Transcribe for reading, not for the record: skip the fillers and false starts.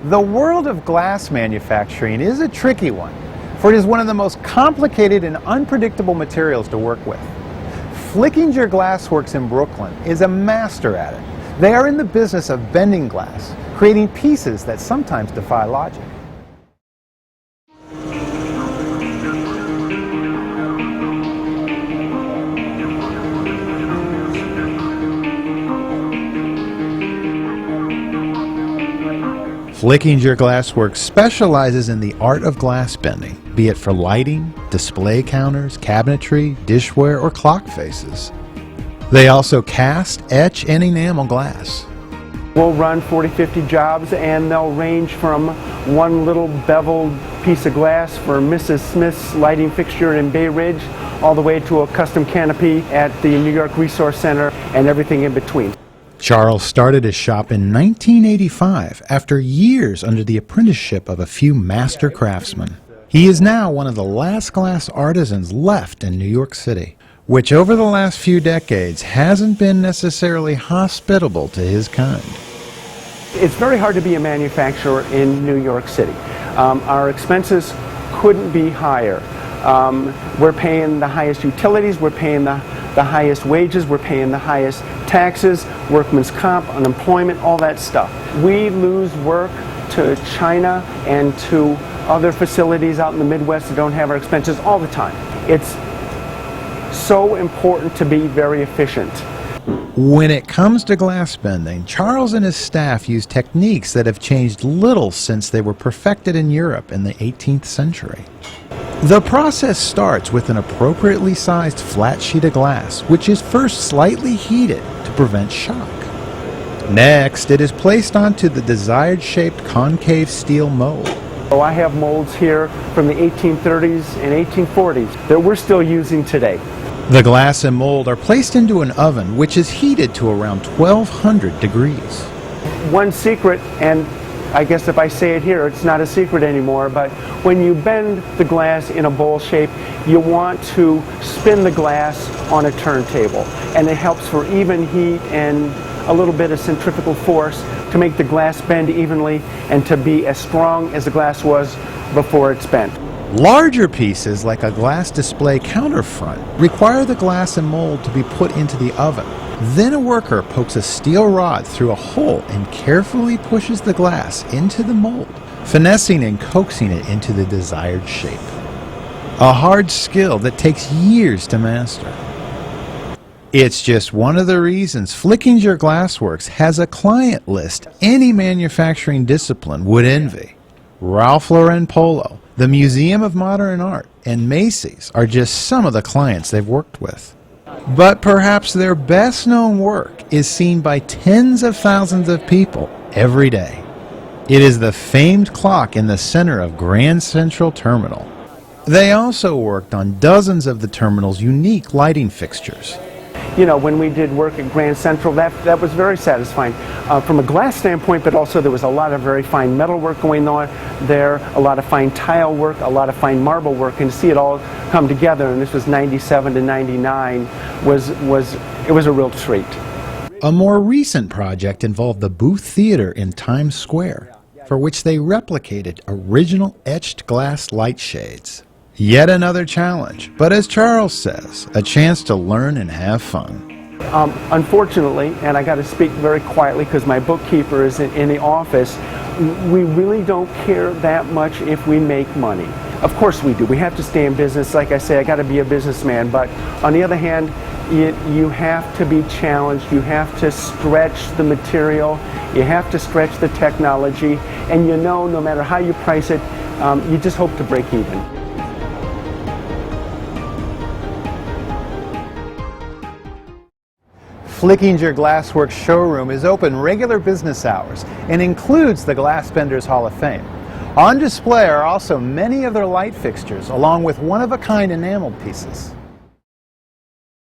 The world of glass manufacturing is a tricky one, for it is one of the most complicated and unpredictable materials to work with. Flickinger Glassworks in Brooklyn is a master at it. They are in the business of bending glass, creating pieces that sometimes defy logic. Flickinger Glassworks specializes in the art of glass bending, be it for lighting, display counters, cabinetry, dishware, or clock faces. They also cast, etch, and enamel glass. We'll run 40-50 jobs, and they'll range from one little beveled piece of glass for Mrs. Smith's lighting fixture in Bay Ridge, all the way to a custom canopy at the New York Resource Center and everything in between. Charles started his shop in 1985 after years under the apprenticeship of a few master craftsmen. He is now one of the last glass artisans left in New York City, which over the last few decades hasn't been necessarily hospitable to his kind. It's very hard to be a manufacturer in New York City. Our expenses couldn't be higher. We're paying the highest utilities, we're paying the highest wages, we're paying the highest taxes, workman's comp, unemployment, all that stuff. We lose work to China and to other facilities out in the Midwest that don't have our expenses all the time. It's so important to be very efficient. When it comes to glass bending, Charles and his staff use techniques that have changed little since they were perfected in Europe in the 18th century. The process starts with an appropriately sized flat sheet of glass, which is first slightly heated to prevent shock. Next, it is placed onto the desired shaped concave steel mold. So I have molds here from the 1830s and 1840s that we're still using today. The glass and mold are placed into an oven which is heated to around 1200 degrees. One secret, and I guess if I say it here, it's not a secret anymore, but when you bend the glass in a bowl shape, you want to spin the glass on a turntable. And it helps for even heat and a little bit of centrifugal force to make the glass bend evenly and to be as strong as the glass was before it's bent. Larger pieces, like a glass display counterfront, require the glass and mold to be put into the oven. Then a worker pokes a steel rod through a hole and carefully pushes the glass into the mold, finessing and coaxing it into the desired shape. A hard skill that takes years to master. It's just one of the reasons Flickinger Glassworks has a client list any manufacturing discipline would envy. Ralph Lauren Polo, the Museum of Modern Art, and Macy's are just some of the clients they've worked with. But perhaps their best known work is seen by tens of thousands of people every day. It is the famed clock in the center of Grand Central Terminal. They also worked on dozens of the terminal's unique lighting fixtures. You know, when we did work at Grand Central, that was very satisfying from a glass standpoint, but also there was a lot of very fine metal work going on there, a lot of fine tile work, a lot of fine marble work, and to see it all come together, and this was 97 to 99, it was a real treat. A more recent project involved the Booth Theater in Times Square, for which they replicated original etched glass light shades. Yet another challenge, but as Charles says, a chance to learn and have fun. Unfortunately, and I got to speak very quietly because my bookkeeper is in the office, we really don't care that much if we make money. Of course we do. We have to stay in business. Like I say, I got to be a businessman. But on the other hand, you have to be challenged. You have to stretch the material. You have to stretch the technology. And you know, no matter how you price it, you just hope to break even. Flickinger Glassworks showroom is open regular business hours and includes the Glass Benders Hall of Fame. On display are also many of their light fixtures, along with one-of-a-kind enameled pieces.